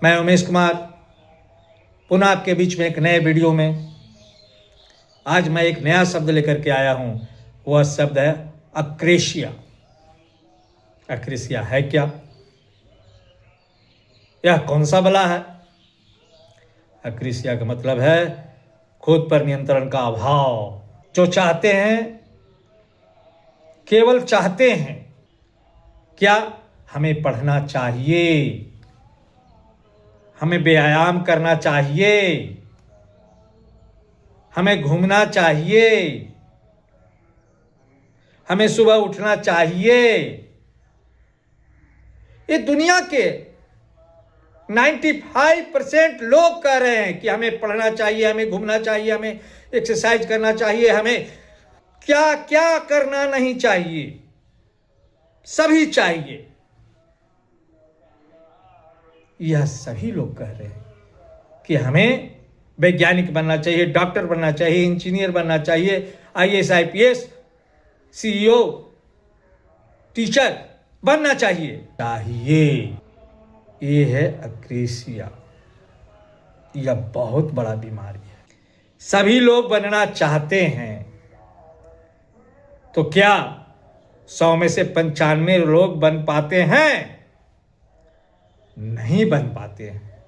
मैं उमेश कुमार पुनः आपके बीच में एक नए वीडियो में। आज मैं एक नया शब्द लेकर के आया हूं। वह शब्द है अक्रेशिया। अक्रेशिया है क्या? यह कौन सा बला है? अक्रेशिया का मतलब है खुद पर नियंत्रण का अभाव। जो चाहते हैं, केवल चाहते हैं क्या हमें पढ़ना चाहिए, हमें व्यायाम करना चाहिए, हमें घूमना चाहिए, हमें सुबह उठना चाहिए। ये दुनिया के 95% लोग कह रहे हैं कि हमें पढ़ना चाहिए, हमें घूमना चाहिए, हमें एक्सरसाइज करना चाहिए, हमें क्या क्या करना नहीं चाहिए, सभी चाहिए। यह सभी लोग कह रहे हैं कि हमें वैज्ञानिक बनना चाहिए, डॉक्टर बनना चाहिए, इंजीनियर बनना चाहिए, आईएएस, आईपीएस, सीईओ, टीचर बनना चाहिए। ये है अक्रेशिया। यह बहुत बड़ा बीमारी है। सभी लोग बनना चाहते हैं, तो क्या 100 में से 95 लोग बन पाते हैं? नहीं बन पाते हैं।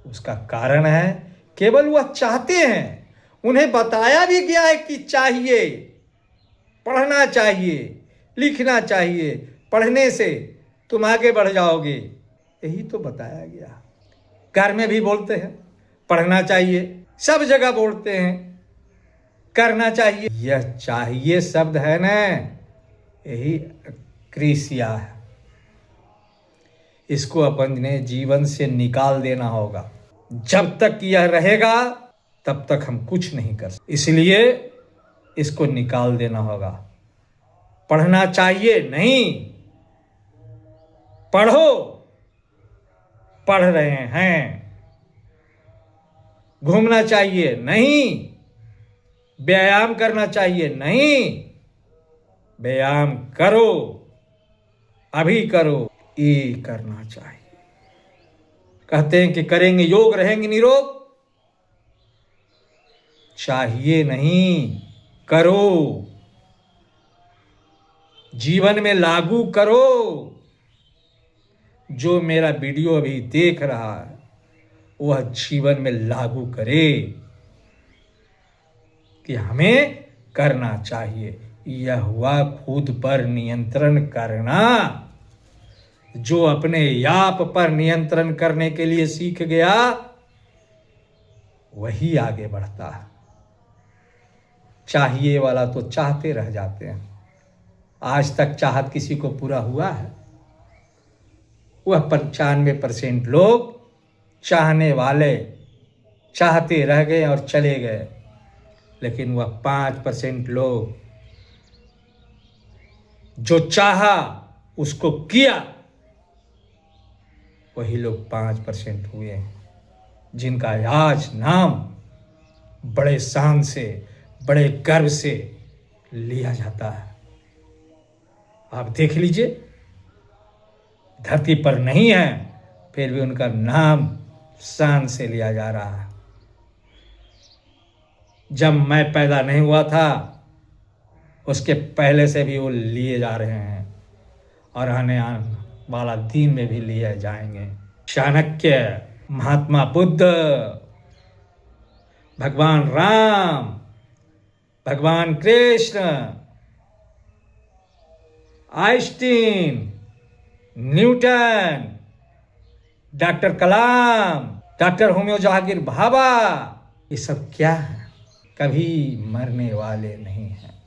उसका कारण है केवल वह चाहते हैं। उन्हें बताया भी गया है कि चाहिए, पढ़ना चाहिए, लिखना चाहिए, पढ़ने से तुम आगे बढ़ जाओगे। यही तो बताया गया। घर में भी बोलते हैं पढ़ना चाहिए, सब जगह बोलते हैं करना चाहिए। यह चाहिए शब्द है ना, यही अक्रेशिया है। इसको अपन ने जीवन से निकाल देना होगा। जब तक यह रहेगा तब तक हम कुछ नहीं कर सकते। इसलिए इसको निकाल देना होगा। पढ़ना चाहिए नहीं, पढ़ो, पढ़ रहे हैं। घूमना चाहिए नहीं, व्यायाम करना चाहिए नहीं, व्यायाम करो, अभी करो। ये करना चाहिए। कहते हैं कि करेंगे योग रहेंगे निरोग। चाहिए नहीं, करो, जीवन में लागू करो। जो मेरा वीडियो अभी देख रहा है वह जीवन में लागू करे कि हमें करना चाहिए। यह हुआ खुद पर नियंत्रण करना। जो अपने आप पर नियंत्रण करने के लिए सीख गया वही आगे बढ़ता है। चाहिए वाला तो चाहते रह जाते हैं। आज तक चाहत किसी को पूरा हुआ है? वह 95% लोग चाहने वाले चाहते रह गए और चले गए। लेकिन वह 5% लोग जो चाहा उसको किया, वही लोग 5% हुए हैं, जिनका आज नाम बड़े शान से, बड़े गर्व से लिया जाता है। आप देख लीजिए, धरती पर नहीं है फिर भी उनका नाम शान से लिया जा रहा है। जब मैं पैदा नहीं हुआ था उसके पहले से भी वो लिए जा रहे हैं और आने वाला दिन में भी लिए जाएंगे। चाणक्य, महात्मा बुद्ध, भगवान राम, भगवान कृष्ण, आइंस्टीन, न्यूटन, डॉक्टर कलाम, डॉक्टर होम्यो जहांगीर भाभा, ये सब क्या है? कभी मरने वाले नहीं हैं,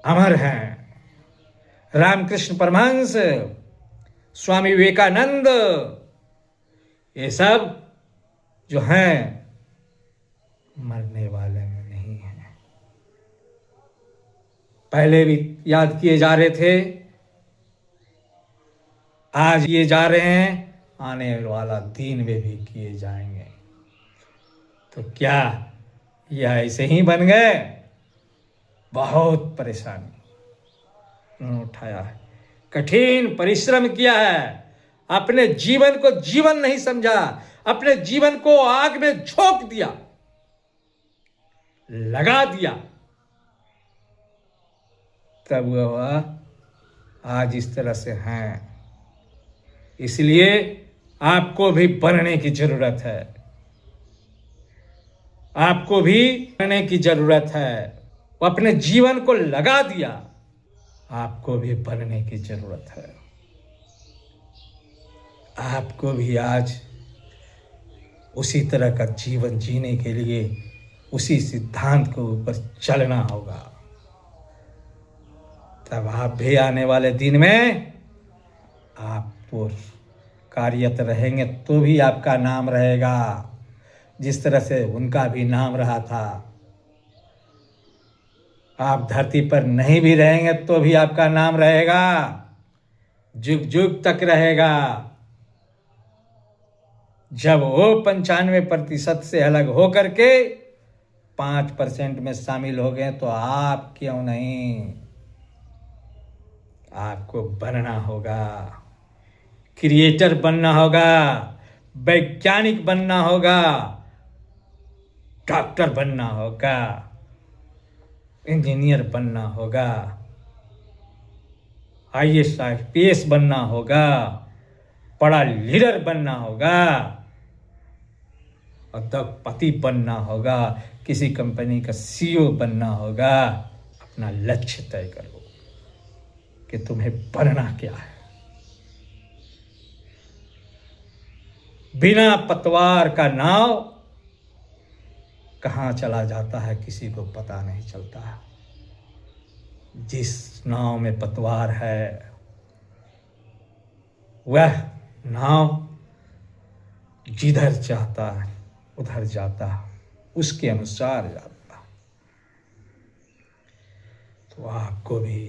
अमर हैं। रामकृष्ण परमहंस, स्वामी विवेकानंद, ये सब जो हैं मरने वाले में नहीं हैं। पहले भी याद किए जा रहे थे, आज ये जा रहे हैं, आने वाला दिन में भी किए जाएंगे। तो क्या यह ऐसे ही बन गए? बहुत परेशानी उन्होंने उठाया है, कठिन परिश्रम किया है, अपने जीवन को जीवन नहीं समझा, अपने जीवन को आग में झोंक दिया, लगा दिया, तब वह आज इस तरह से हैं। इसलिए आपको भी बनने की जरूरत है, आपको भी बनने की जरूरत है। वो अपने जीवन को लगा दिया, आपको भी बनने की जरूरत है। आपको भी आज उसी तरह का जीवन जीने के लिए उसी सिद्धांत के ऊपर चलना होगा। तब आप भी आने वाले दिन में आप कार्यरत रहेंगे तो भी आपका नाम रहेगा, जिस तरह से उनका भी नाम रहा था। आप धरती पर नहीं भी रहेंगे तो भी आपका नाम रहेगा, जुग जुग तक रहेगा। जब वो 95% से अलग हो करके 5% में शामिल हो गए तो आप क्यों नहीं? आपको बनना होगा, क्रिएटर बनना होगा, वैज्ञानिक बनना होगा, डॉक्टर बनना होगा, इंजीनियर बनना होगा, IAS IPS बनना होगा, बड़ा लीडर बनना होगा, उद्योगपति बनना होगा, किसी कंपनी का CEO बनना होगा। अपना लक्ष्य तय करो कि तुम्हें बनना क्या है। बिना पतवार का नाव कहाँ चला जाता है किसी को पता नहीं चलता। जिस नाव में पतवार है वह नाव जिधर चाहता है उधर जाता, उसके अनुसार जाता। तो आपको भी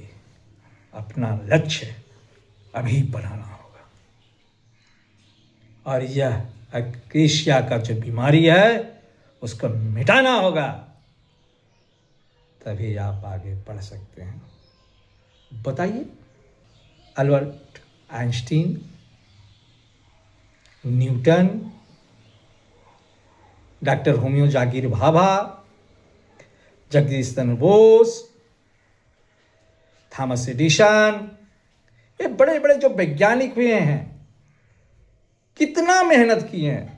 अपना लक्ष्य अभी बनाना होगा, और यह एकेशिया का जो बीमारी है उसको मिटाना होगा, तभी आप आगे बढ़ सकते हैं। बताइए, Albert Einstein, Newton, doctor Homi Jehangir Bhabha, Jagdish Chandra Bose, Thomas Edison, ये बड़े बड़े जो वैज्ञानिक हुए हैं कितना मेहनत किए हैं।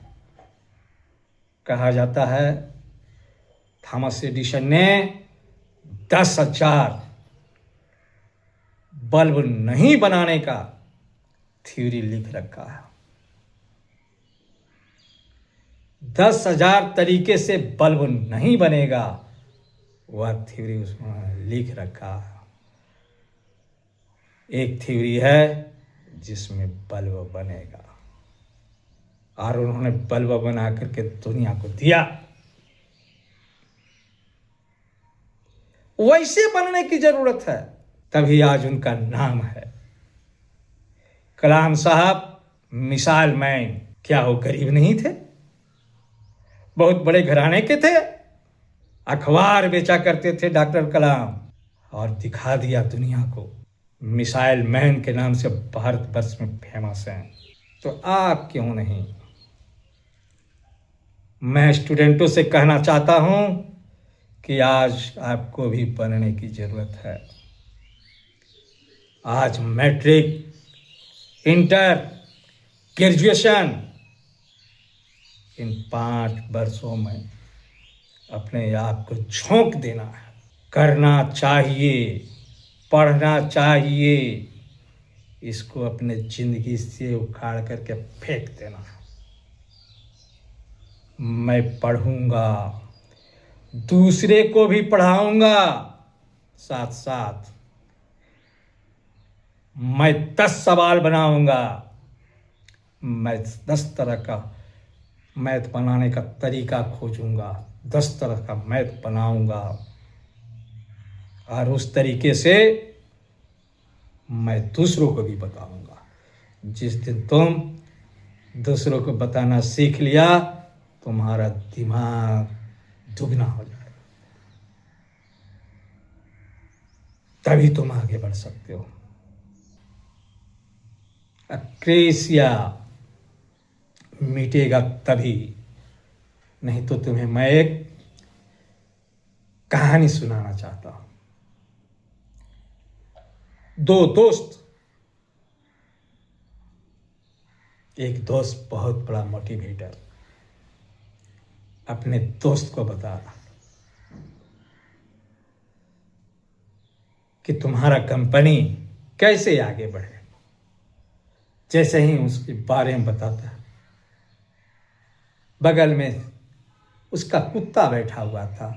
कहा जाता है थॉमस एडिसन ने 10,000 बल्ब नहीं बनाने का थ्योरी लिख रखा है। 10,000 तरीके से बल्ब नहीं बनेगा, वह थ्योरी उसमें लिख रखा है। एक थ्योरी है जिसमें बल्ब बनेगा, और उन्होंने बल्ब बना करके दुनिया को दिया। वैसे बनने की जरूरत है, तभी आज उनका नाम है। कलाम साहब मिसाइल मैन, क्या वो गरीब नहीं थे? बहुत बड़े घराने के थे, अखबार बेचा करते थे डॉक्टर कलाम, और दिखा दिया दुनिया को। मिसाइल मैन के नाम से भारतवर्ष में फेमस हैं। तो आप क्यों नहीं? मैं स्टूडेंटों से कहना चाहता हूं कि आज आपको भी बनने की जरूरत है। आज मैट्रिक, इंटर, ग्रेजुएशन, इन 5 वर्षों में अपने आप को झोंक देना है। करना चाहिए, पढ़ना चाहिए, इसको अपने जिंदगी से उखाड़ करके फेंक देना है। मैं पढ़ूंगा, दूसरे को भी पढ़ाऊंगा, साथ साथ मैं 10 सवाल बनाऊंगा, मैं 10 तरह का मैथ बनाने का तरीका खोजूंगा, 10 तरह का मैथ बनाऊंगा, और उस तरीके से मैं दूसरों को भी बताऊंगा। जिस दिन तुम दूसरों को बताना सीख लिया, तुम्हारा दिमाग दुगना हो जाएगा, तभी तुम आगे बढ़ सकते हो। अक्रेसिया मिटेगा तभी, नहीं तो तुम्हें मैं एक कहानी सुनाना चाहता हूं। दो दोस्त, एक दोस्त बहुत बड़ा मोटिवेटर अपने दोस्त को बता रहा कि तुम्हारा कंपनी कैसे आगे बढ़े। जैसे ही उसके बारे में बताता, बगल में उसका कुत्ता बैठा हुआ था।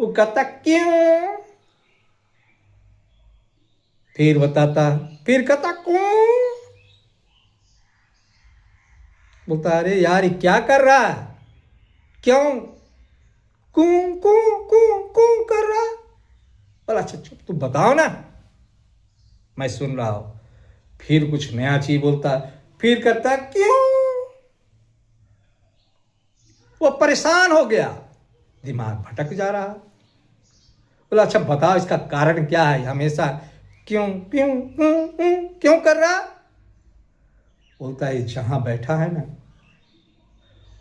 वो कहता क्यों, फिर बताता, फिर कहता क्यों। बोलता अरे यार ये क्या कर रहा है, क्यों कू कू कू कू कर रहा। बोला अच्छा चुप, तुम बताओ ना, मैं सुन रहा हूं। फिर कुछ नया चीज बोलता, फिर करता क्यों। वो परेशान हो गया, दिमाग भटक जा रहा। बोला अच्छा बताओ इसका कारण क्या है, हमेशा क्यों क्यों क्यों क्यों क्यों कर रहा। बोलता है जहां बैठा है ना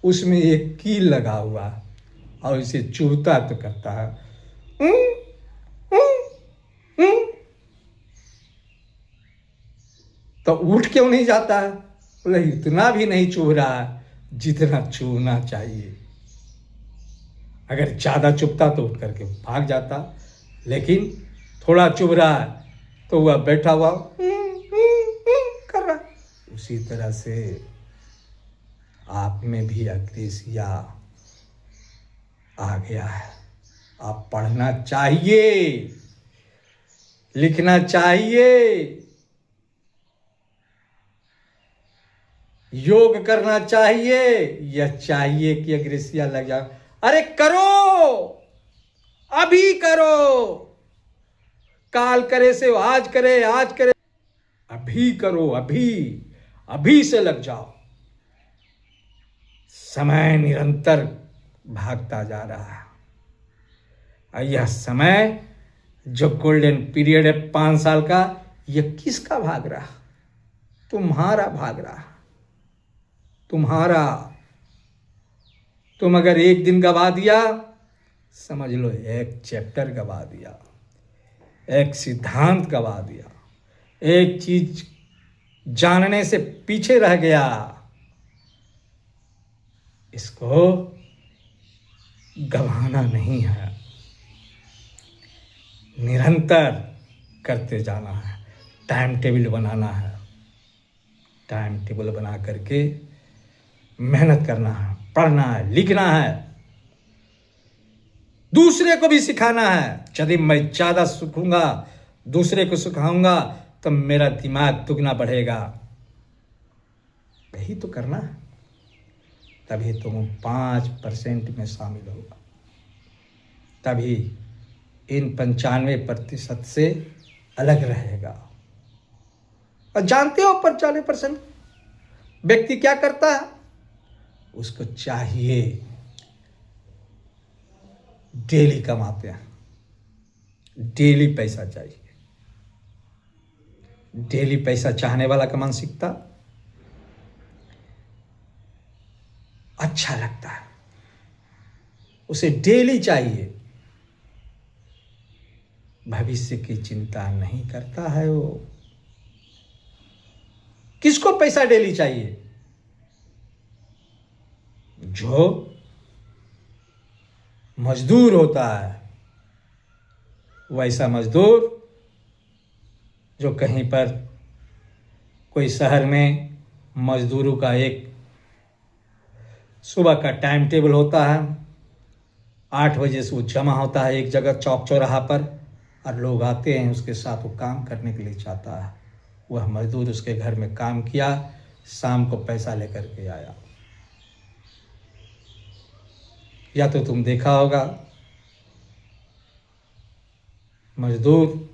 उसमें एक कील लगा हुआ और इसे चूहता तो करता है तो उठ क्यों नहीं जाता है। बोले इतना भी नहीं चूह रहा है जितना चूहना चाहिए। अगर ज्यादा चुभता तो उठ करके भाग जाता, लेकिन थोड़ा चुभ रहा है तो वह बैठा हुआ कर रहा। उसी तरह से आप में भी अग्रेसिया आ गया है। आप पढ़ना चाहिए, लिखना चाहिए, योग करना चाहिए। यह चाहिए कि अग्रेसिया लग जाए। अरे करो, अभी करो, काल करे से आज करे, आज करे, अभी करो, अभी अभी से लग जाओ। समय निरंतर भागता जा रहा है और यह समय जो गोल्डन पीरियड है 5 साल का, यह किसका भाग रहा, तुम्हारा भाग रहा, तुम्हारा। तुम अगर एक दिन गवा दिया, समझ लो एक चैप्टर गवा दिया, एक सिद्धांत गवा दिया, एक चीज जानने से पीछे रह गया। इसको गवाना नहीं है, निरंतर करते जाना है। टाइम टेबल बनाना है, टाइम टेबल बना करके मेहनत करना है, पढ़ना है, लिखना है, दूसरे को भी सिखाना है। यदि मैं ज्यादा सीखूंगा, दूसरे को सिखाऊंगा तो मेरा दिमाग दुगना बढ़ेगा। यही तो करना है, तभी तुम 5% में शामिल होगा, तभी इन 95% से अलग रहेगा। और जानते हो 95% व्यक्ति क्या करता है, उसको चाहिए डेली कमाते हैं, डेली पैसा चाहिए। डेली पैसा चाहने वाला का मानसिकता अच्छा लगता है, उसे डेली चाहिए, भविष्य की चिंता नहीं करता है वो। किसको पैसा डेली चाहिए, जो मजदूर होता है, वैसा मजदूर जो कहीं पर कोई शहर में मजदूरों का एक सुबह का टाइम टेबल होता है, 8 बजे से वो जमा होता है एक जगह चौक चौराहा पर, और लोग आते हैं उसके साथ, वो काम करने के लिए चाहता है। वह मजदूर उसके घर में काम किया, शाम को पैसा लेकर के आया। या तो तुम देखा होगा मजदूर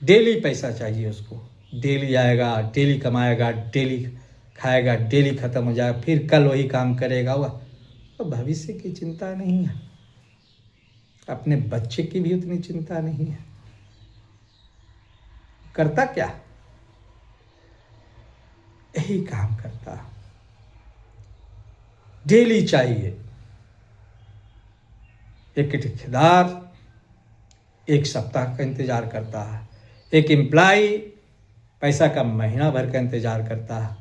डेली पैसा चाहिए उसको, डेली आएगा, डेली कमाएगा, डेली खाएगा, डेली खत्म हो जाएगा, फिर कल वही काम करेगा। वह तो भविष्य की चिंता नहीं है, अपने बच्चे की भी उतनी चिंता नहीं है। करता क्या, यही काम करता है। डेली चाहिए। एक ठेकेदार एक सप्ताह का इंतजार करता है, एक एम्प्लॉय पैसा का महीना भर का इंतजार करता है,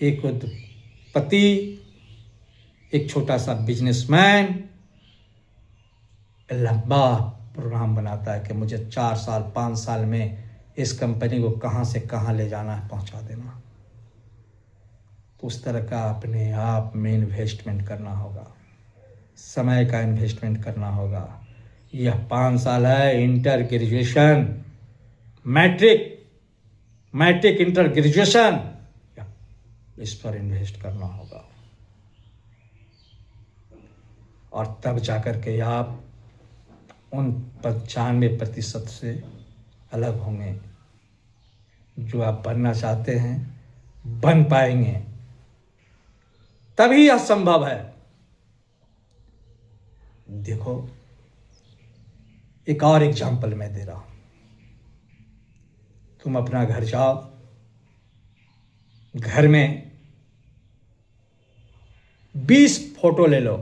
एक उद्योगपति, एक छोटा सा बिजनेसमैन लंबा प्रोग्राम बनाता है कि मुझे 4 साल 5 साल में इस कंपनी को कहाँ से कहाँ ले जाना है, पहुँचा देना। तो उस तरह का अपने आप में इन्वेस्टमेंट करना होगा, समय का इन्वेस्टमेंट करना होगा। यह 5 साल है inter graduation, matric inter graduation, इस पर इन्वेस्ट करना होगा। और तब जाकर के आप उन 95% से अलग होंगे। जो आप बनना चाहते हैं बन पाएंगे, तभी यह संभव है। देखो, एक और एग्जाम्पल मैं दे रहा हूं। तुम अपना घर जाओ, घर में 20 फोटो ले लो,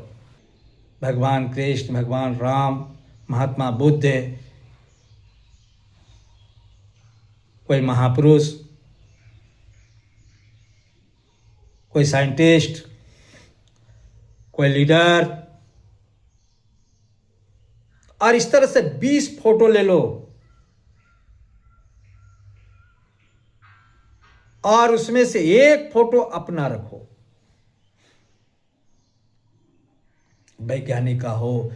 भगवान कृष्ण, भगवान राम, महात्मा बुद्ध, कोई महापुरुष, कोई साइंटिस्ट, कोई लीडर, और इस तरह से 20 फोटो ले लो और उसमें से एक फोटो अपना रखो। वैज्ञानिक का हो,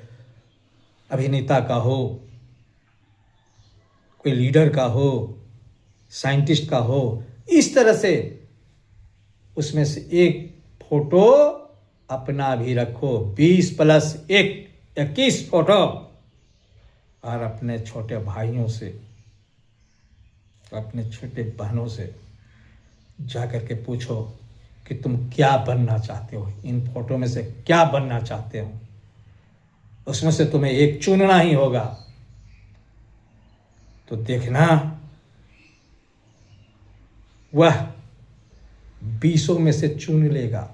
अभिनेता का हो, कोई लीडर का हो, साइंटिस्ट का हो, इस तरह से उसमें से एक फोटो अपना भी रखो। 20 + 1 21 फोटो। और अपने छोटे भाइयों से, अपने छोटे बहनों से जाकर के पूछो कि तुम क्या बनना चाहते हो, इन फोटो में से क्या बनना चाहते हो। उसमें से तुम्हें एक चुनना ही होगा। तो देखना, वह 20 में से चुन लेगा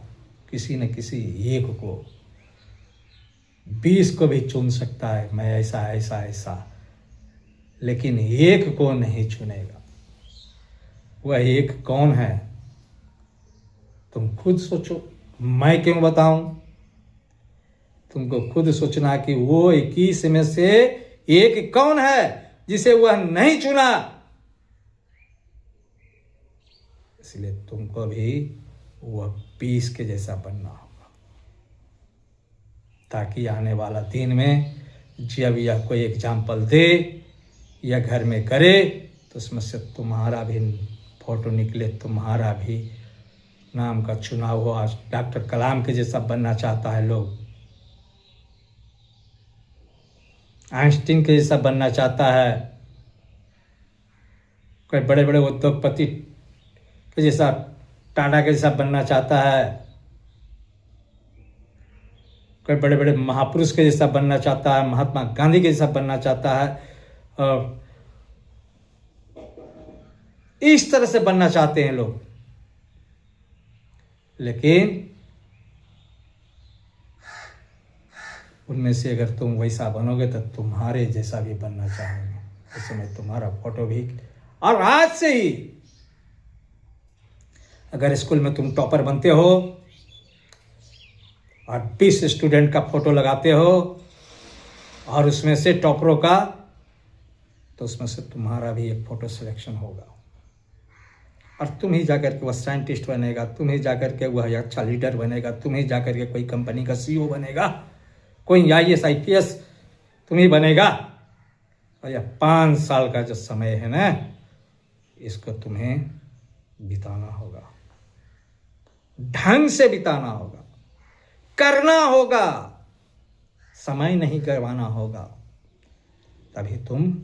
किसी न किसी एक को। 20 को भी चुन सकता है, मैं ऐसा ऐसा ऐसा, लेकिन एक को नहीं चुनेगा। वह एक कौन है, तुम खुद सोचो। मैं क्यों बताऊं? तुमको खुद सोचना कि वो 21 में से एक कौन है जिसे वह नहीं चुना। इसलिए तुमको भी वह 20 के जैसा बनना होगा, ताकि आने वाला दिन में जब यह कोई एग्जाम्पल दे या घर में करे तो उसमें से तुम्हारा भी फोटो निकले, तुम्हारा भी नाम का चुनाव हो। आज डॉक्टर कलाम के जैसा बनना चाहता है लोग, आइंस्टीन के जैसा बनना चाहता है, कोई बड़े बड़े उद्योगपति के जैसा, टाटा के जैसा बनना चाहता है, कोई बड़े बड़े महापुरुष के जैसा बनना चाहता है, महात्मा गांधी के जैसा बनना चाहता है, और इस तरह से बनना चाहते हैं लोग। लेकिन उनमें से अगर तुम वैसा बनोगे तो तुम्हारे जैसा भी बनना चाहेंगे। उस समय तुम्हारा फोटो भी, और आज से ही अगर स्कूल में तुम टॉपर बनते हो और 20 स्टूडेंट का फोटो लगाते हो और उसमें से टॉपरों का, तो उसमें से तुम्हारा भी एक फोटो सिलेक्शन होगा और तुम ही जाकर के वह साइंटिस्ट बनेगा, तुम ही जाकर के वह अच्छा लीडर बनेगा, तुम ही जाकर के कोई कंपनी का CEO बनेगा, कोई IAS IPS तुम ही बनेगा। और यह 5 साल का जो समय है ना, इसको तुम्हें बिताना होगा, ढंग से बिताना होगा, करना होगा, समय नहीं करवाना होगा। तभी तुम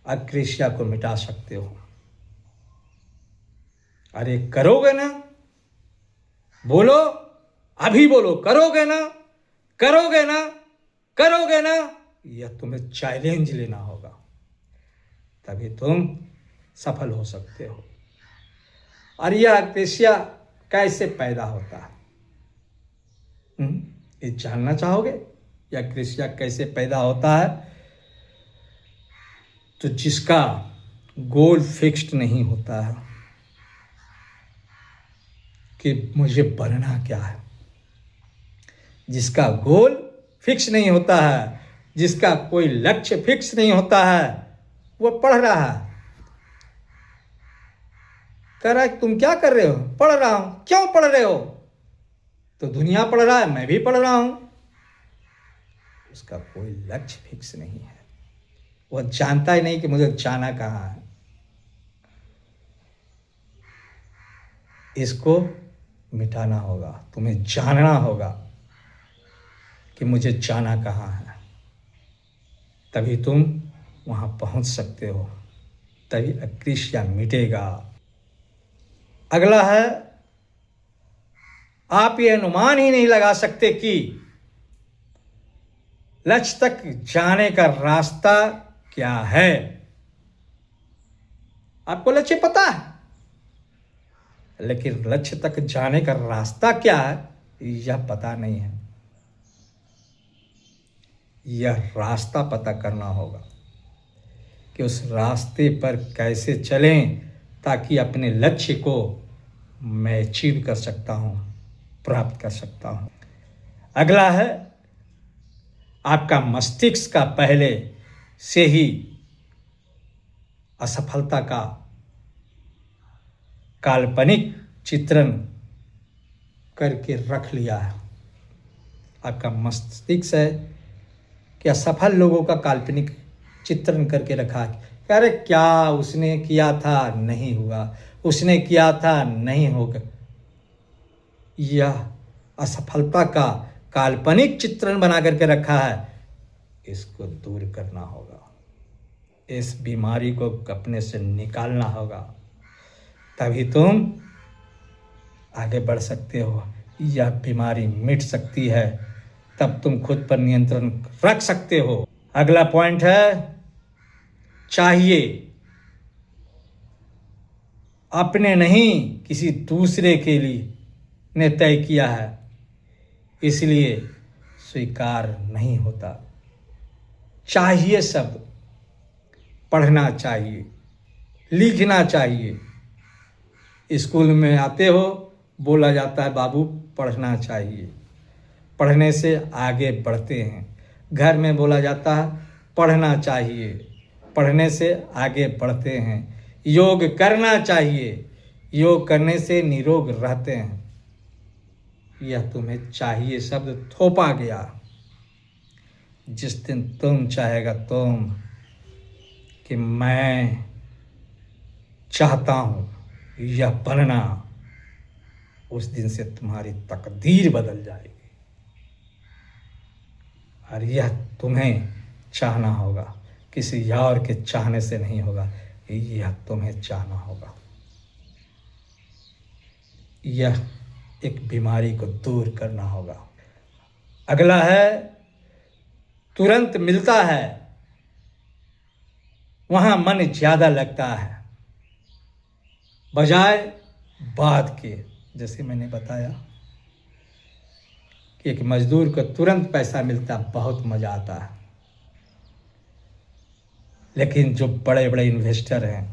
अग्रेसिया को मिटा सकते हो। अरे करोगे ना? बोलो, अभी बोलो, करोगे ना? करोगे ना? करोगे ना? यह तुम्हें चैलेंज लेना होगा। तभी तुम सफल हो सकते हो। और यह कृष्या कैसे पैदा होता है? ये जानना चाहोगे? यह कृष्या कैसे पैदा होता है? तो जिसका गोल फिक्स्ड नहीं होता है कि मुझे बनना क्या है, जिसका गोल फिक्स नहीं होता है, जिसका कोई लक्ष्य फिक्स नहीं होता है, वो पढ़ रहा है, कह रहा है तुम क्या कर रहे हो? पढ़ रहा हूं। क्यों पढ़ रहे हो? तो दुनिया पढ़ रहा है, मैं भी पढ़ रहा हूं। उसका कोई लक्ष्य फिक्स नहीं है, वह जानता ही नहीं कि मुझे जाना कहाँ है। इसको मिटाना होगा, तुम्हें जानना होगा कि मुझे जाना कहाँ है, तभी तुम वहां पहुंच सकते हो, तभी अकृष्या मिटेगा। अगला है, आप ये अनुमान ही नहीं लगा सकते कि लक्ष्य तक जाने का रास्ता क्या है। आपको लक्ष्य पता है, लेकिन लक्ष्य तक जाने का रास्ता क्या है यह पता नहीं है। यह रास्ता पता करना होगा कि उस रास्ते पर कैसे चलें ताकि अपने लक्ष्य को मैं अचीव कर सकता हूं, प्राप्त कर सकता हूं। अगला है, आपका मस्तिष्क का पहले से ही असफलता का काल्पनिक चित्रण करके रख लिया है। आपका मस्तिष्क है कि असफल लोगों का काल्पनिक चित्रण करके रखा है। अरे क्या उसने किया था, नहीं हुआ, उसने किया था, नहीं होगा। यह असफलता का काल्पनिक चित्रण बना करके रखा है, इसको दूर करना होगा। इस बीमारी को अपने से निकालना होगा, तभी तुम आगे बढ़ सकते हो। यह बीमारी मिट सकती है, तब तुम खुद पर नियंत्रण रख सकते हो। अगला पॉइंट है, चाहिए अपने नहीं किसी दूसरे के लिए ने तय किया है, इसलिए स्वीकार नहीं होता। चाहिए शब्द पढ़ना चाहिए, लिखना चाहिए। स्कूल में आते हो, बोला जाता है बाबू पढ़ना चाहिए, पढ़ने से आगे बढ़ते हैं। घर में बोला जाता है पढ़ना चाहिए, पढ़ने से आगे बढ़ते हैं। योग करना चाहिए, योग करने से निरोग रहते हैं। यह तुम्हें चाहिए शब्द थोपा गया। जिस दिन तुम चाहेगा तुम कि मैं चाहता हूं यह बनना, उस दिन से तुम्हारी तकदीर बदल जाएगी। और यह तुम्हें चाहना होगा, किसी और के चाहने से नहीं होगा, यह तुम्हें चाहना होगा। यह एक बीमारी को दूर करना होगा। अगला है, तुरंत मिलता है वहां मन ज्यादा लगता है बजाय बाद के। जैसे मैंने बताया कि एक मजदूर को तुरंत पैसा मिलता, बहुत मजा आता है, लेकिन जो बड़े बड़े इन्वेस्टर हैं,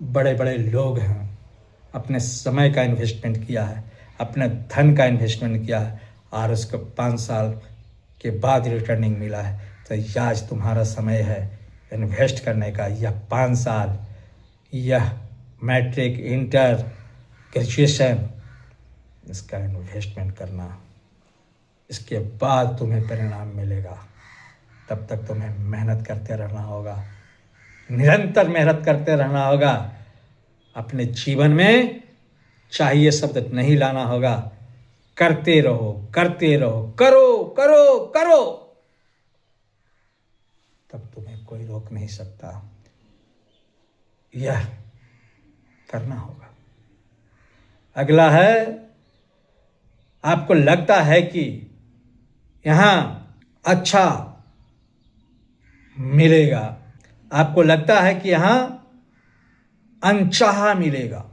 बड़े बड़े लोग हैं, अपने समय का इन्वेस्टमेंट किया है, अपने धन का इन्वेस्टमेंट किया है, और उसको 5 साल के बाद रिटर्निंग मिला है, तो आज तुम्हारा समय है इन्वेस्ट करने का। यह 5 साल, यह मैट्रिक, इंटर, ग्रेजुएशन, इसका इन्वेस्टमेंट करना, इसके बाद तुम्हें परिणाम मिलेगा। तब तक तुम्हें मेहनत करते रहना होगा, निरंतर मेहनत करते रहना होगा। अपने जीवन में चाहिए शब्द नहीं लाना होगा, करते रहो, करते रहो, करो करो करो, तब तुम्हें कोई रोक नहीं सकता। यह करना होगा। अगला है, आपको लगता है कि यहां अच्छा मिलेगा, आपको लगता है कि यहां अनचाहा मिलेगा,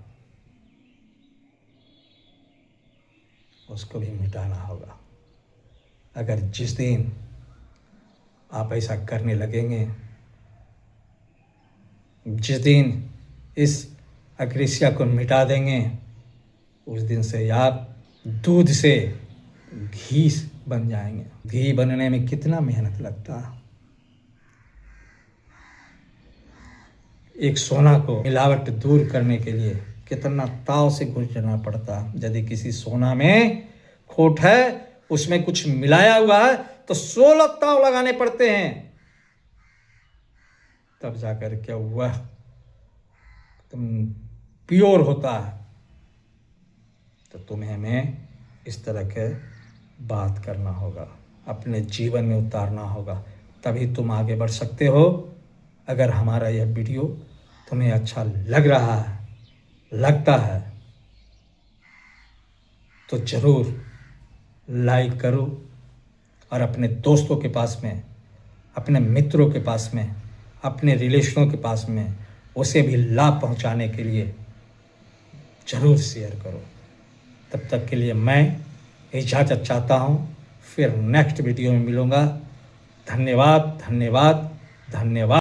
उसको भी मिटाना होगा। अगर जिस दिन आप ऐसा करने लगेंगे, जिस दिन इस अग्रेसिया को मिटा देंगे, उस दिन से आप दूध से घी बन जाएंगे। घी बनने में कितना मेहनत लगता है। एक सोना को मिलावट दूर करने के लिए कितना ताव से गुजरना पड़ता है। यदि किसी सोना में खोट है, उसमें कुछ मिलाया हुआ है, तो 16 ताव लगाने पड़ते हैं, तब जाकर क्या वह तुम प्योर होता है। तो तुम्हें हमें इस तरह के बात करना होगा, अपने जीवन में उतारना होगा, तभी तुम आगे बढ़ सकते हो। अगर हमारा यह वीडियो तुम्हें अच्छा लग रहा है, लगता है, तो ज़रूर लाइक करो और अपने दोस्तों के पास में, अपने मित्रों के पास में, अपने रिलेशनों के पास में उसे भी लाभ पहुंचाने के लिए ज़रूर शेयर करो। तब तक के लिए मैं इजाज़त चाहता हूँ, फिर नेक्स्ट वीडियो में मिलूँगा। धन्यवाद, धन्यवाद, धन्यवाद।